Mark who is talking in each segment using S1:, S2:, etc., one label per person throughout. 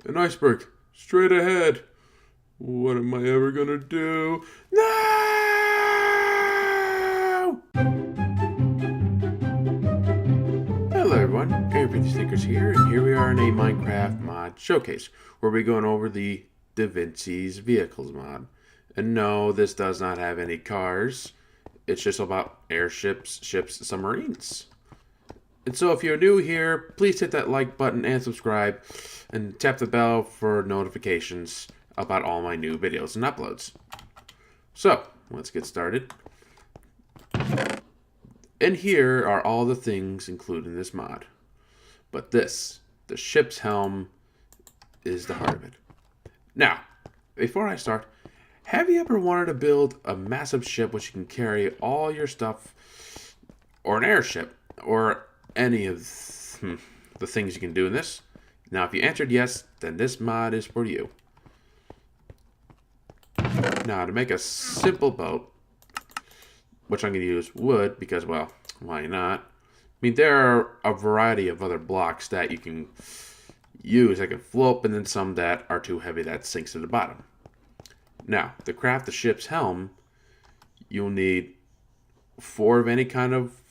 S1: An iceberg. Straight ahead. What am I ever gonna do? No! Hello everyone, Everything Sneakers here, and here we are in a Minecraft mod showcase, where we're going over the Davincies Vehicles mod. And no, this does not have any cars. It's just about airships, ships, submarines. And so if you're new here, please hit that like button and subscribe, and tap the bell for notifications about all my new videos and uploads. So, let's get started. And here are all the things included in this mod. But this, the ship's helm, is the heart of it. Now, before I start, have you ever wanted to build a massive ship which you can carry all your stuff, or an airship, or any of the things you can do in this? Now, if you answered yes, then this mod is for you. Now, to make a simple boat, which I'm going to use wood, because, well, why not? I mean, there are a variety of other blocks that you can use that can float, and then some that are too heavy that sinks to the bottom. Now, to craft the ship's helm, you'll need 4 of any kind of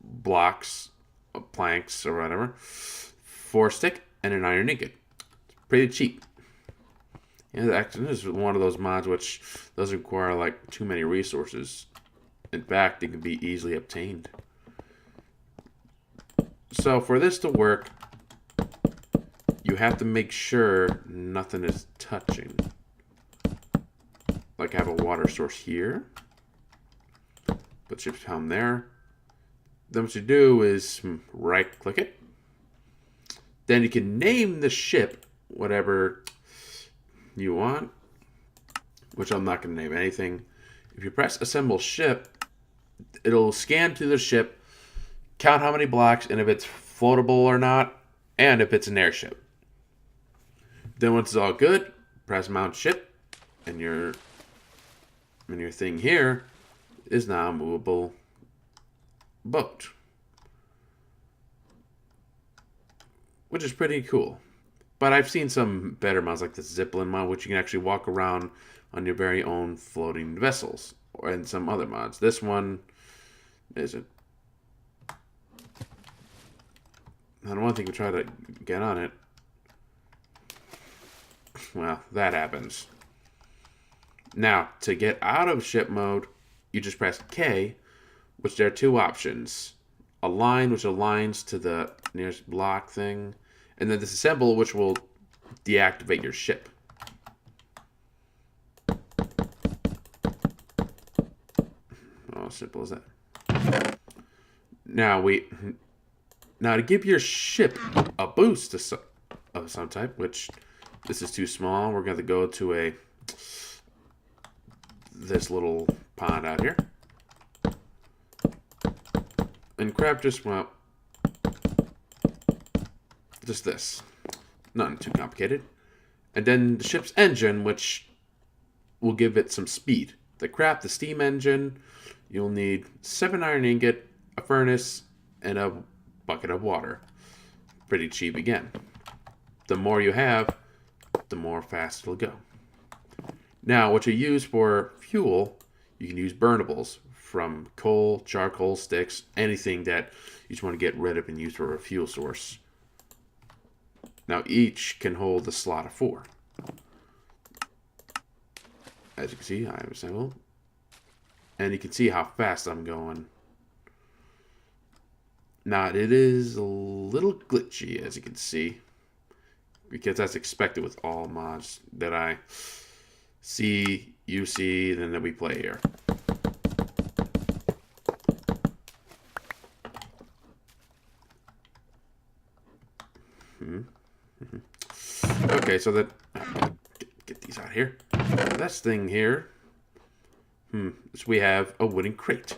S1: blocks, planks, or whatever, 4 stick, and an iron ingot. It's pretty cheap. And actually, this is one of those mods which doesn't require like too many resources. In fact, it can be easily obtained. So for this to work, you have to make sure nothing is touching. Like I have a water source here. Put ship's helm there. Then what you do is right click it. Then you can name the ship whatever you want, which I'm not going to name anything. If you press assemble ship, it'll scan to the ship, count how many blocks, and if it's floatable or not, and if it's an airship. Then once it's all good, press mount ship, and your thing here is now a movable boat, which is pretty cool. But I've seen some better mods like the Zeppelin mod, which you can actually walk around on your very own floating vessels, and some other mods. This one isn't. I don't want to think we try to get on it. Well, that happens. Now, to get out of ship mode, you just press K, which there are 2 options. Align, which aligns to the nearest block thing, and then disassemble, which will deactivate your ship. Oh, simple as that. Now to give your ship a boost of some type, which this is too small, we're going to go to this little pond out here, and grab just this. Nothing too complicated. And then the ship's engine, which will give it some speed. To craft the steam engine, you'll need 7 iron ingot, a furnace, and a bucket of water. Pretty cheap again. The more you have, the more fast it'll go. Now, what you use for fuel, you can use burnables from coal, charcoal, sticks, anything that you just want to get rid of and use for a fuel source. Now, each can hold a slot of 4. As you can see, I have assembled. And you can see how fast I'm going. Now, it is a little glitchy, as you can see, because that's expected with all mods that I see, you see, and that we play here. Okay, so that get these out here. This thing here, so we have a wooden crate.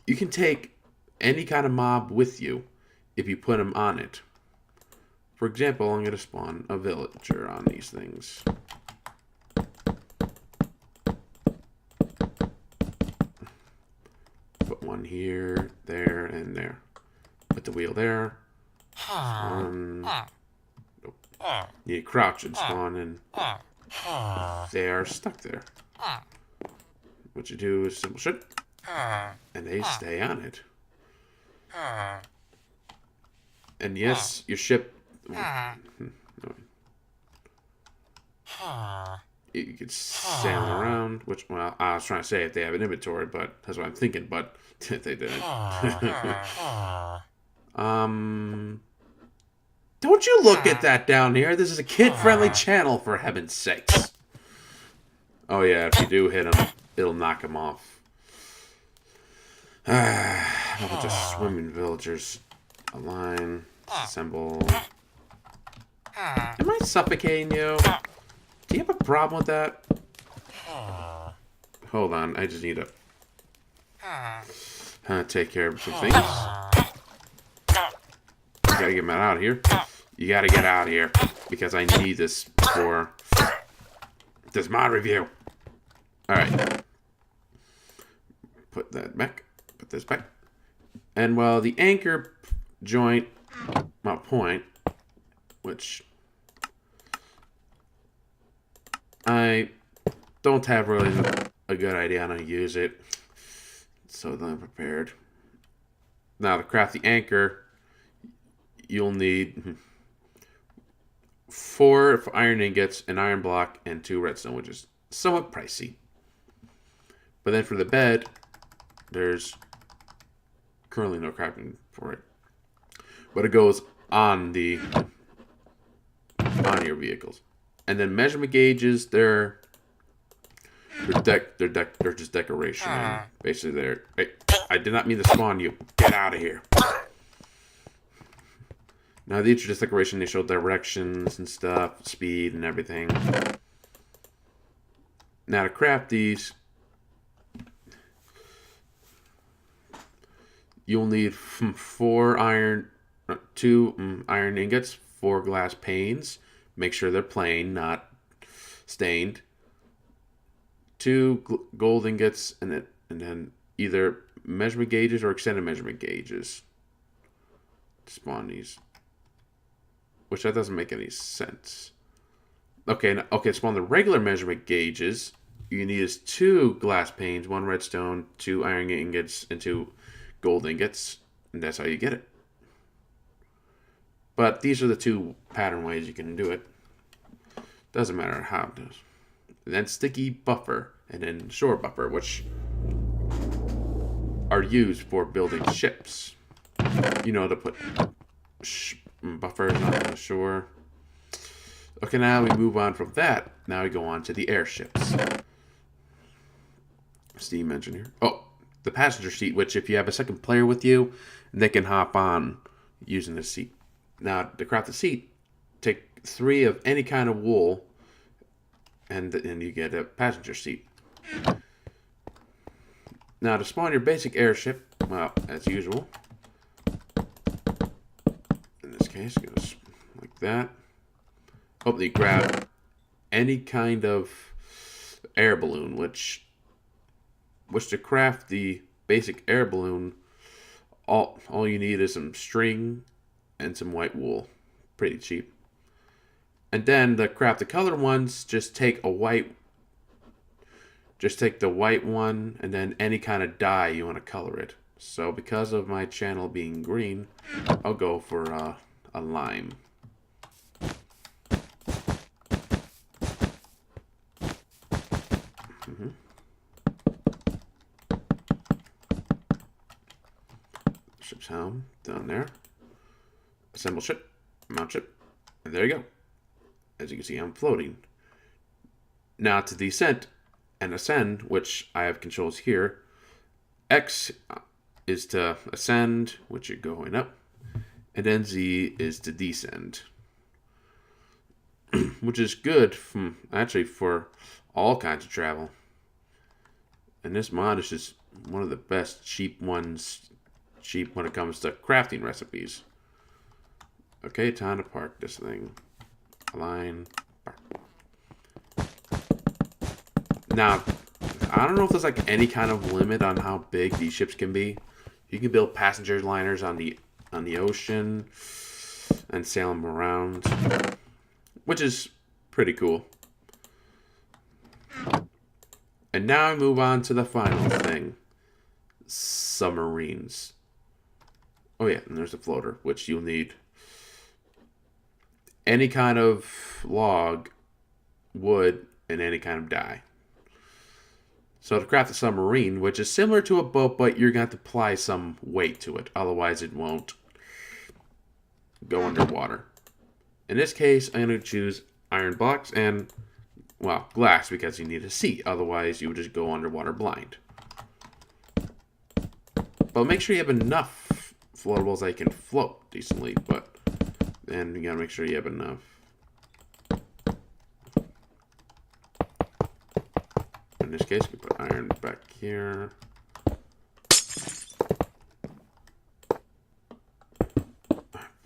S1: You can take any kind of mob with you if you put them on it. For example, I'm going to spawn a villager on these things. Put one here, there, and there. Put the wheel there. Nope. You crouch and spawn, and they are stuck there. What you do is simple shit, and they stay on it. And yes, your ship... You could sail around, which, well, I was trying to say if they have an inventory, but that's what I'm thinking, but they didn't. Don't you look at that down here. This is a kid-friendly channel, for heaven's sakes. Oh, yeah, if you do hit him, it'll knock him off. A bunch of swimming villagers. Align. Assemble. Am I suffocating you? Do you have a problem with that? Hold on, I just need to take care of some things. You gotta get him out of here. You gotta get out of here, because I need this for this mod review. Alright. Put that back. Put this back. And, well, the anchor joint, well, point, which I don't have really a good idea on how to use it, so I'm prepared. Now, to craft the anchor, you'll need 4 iron ingots, an iron block, and 2 redstone, which is somewhat pricey. But then for the bed, there's currently no crafting for it, but it goes on your vehicles. And then measurement gauges, they're just decoration. Basically, they're... Hey, I did not mean to spawn you. Get out of here. Now, these are just decoration. They show directions and stuff, speed and everything. Now, to craft these, you'll need 2 iron ingots, 4 glass panes. Make sure they're plain, not stained. 2 gold ingots, and then either measurement gauges or extended measurement gauges. Spawn these, which that doesn't make any sense. Okay, spawn the regular measurement gauges. You need is 2 glass panes, 1 redstone, 2 iron ingots, and 2 gold ingots, and that's how you get it. But these are the 2 pattern ways you can do it. Doesn't matter how it does. And then sticky buffer, and then shore buffer, which are used for building ships. You know, to put buffers on the shore. Okay, now we move on from that. Now we go on to the airships. Steam engineer. Oh, the passenger seat, which if you have a second player with you, they can hop on using the seat. Now, to craft the seat, take 3 of any kind of wool, and you get a passenger seat. Now, to spawn your basic airship, well, as usual, in this case, it goes like that. Hopefully, grab any kind of air balloon, which to craft the basic air balloon, all you need is some string and some white wool. Pretty cheap. And then to craft the colored ones, just take the white one, and then any kind of dye you want to color it. So because of my channel being green, I'll go for a lime. Ship's helm down there. Assemble ship, mount ship, and there you go. As you can see, I'm floating. Now to descent and ascend, which I have controls here. X is to ascend, which you're going up, and then Z is to descend, which is good for all kinds of travel. And this mod is just one of the best cheap ones. Cheap when it comes to crafting recipes. Okay, time to park this thing. Align. Park. Now, I don't know if there's like any kind of limit on how big these ships can be. You can build passenger liners on the ocean and sail them around. which is pretty cool. And now I move on to the final thing. Submarines. Oh yeah, and there's a floater, which you'll need any kind of log, wood, and any kind of dye. So to craft a submarine, which is similar to a boat, but you're going to have to apply some weight to it. Otherwise, it won't go underwater. In this case, I'm going to choose iron blocks and, well, glass, because you need to see. Otherwise, you would just go underwater blind. But make sure you have enough floatables that you can float decently. But then you got to make sure you have enough. In this case, we put iron back here.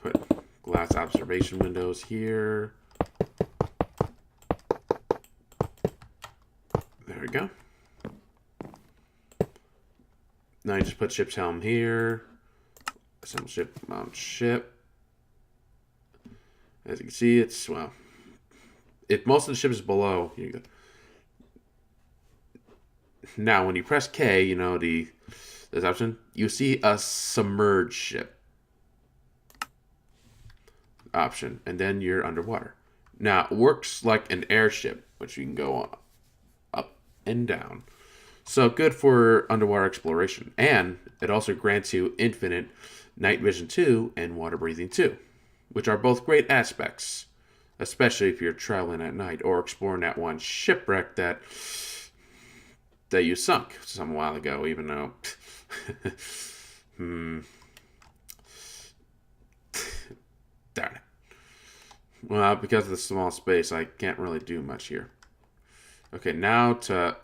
S1: Put glass observation windows here. There we go. Now you just put ship's helm here. Assemble ship, mount ship. As you can see, it's, well, if most of the ship is below, you go. Now, when you press K, you know, this option, you see a submerged ship option, and then you're underwater. Now, it works like an airship, which you can go up and down. So good for underwater exploration. And it also grants you infinite night vision 2 and water breathing 2, which are both great aspects, especially if you're traveling at night or exploring that one shipwreck that you sunk some while ago, even though darn it. Well, because of the small space, I can't really do much here. Okay, now to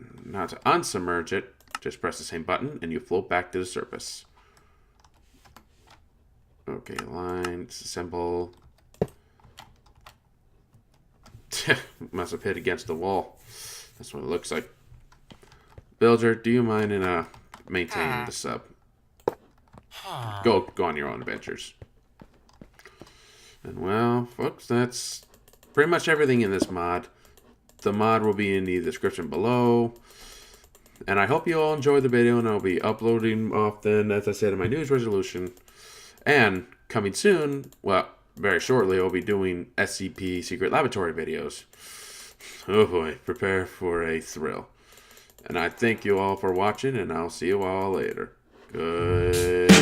S1: unsubmerge it, just press the same button and you float back to the surface. Okay, line, disassemble. Must have hit against the wall. That's what it looks like. Builder, do you mind in maintaining the sub? Go on your own adventures. And well, folks, that's pretty much everything in this mod. The mod will be in the description below. And I hope you all enjoyed the video, and I'll be uploading often, as I said in my news resolution. And coming soon, well, very shortly, I'll be doing SCP Secret Laboratory videos. Oh boy, prepare for a thrill. And I thank you all for watching, and I'll see you all later. Good.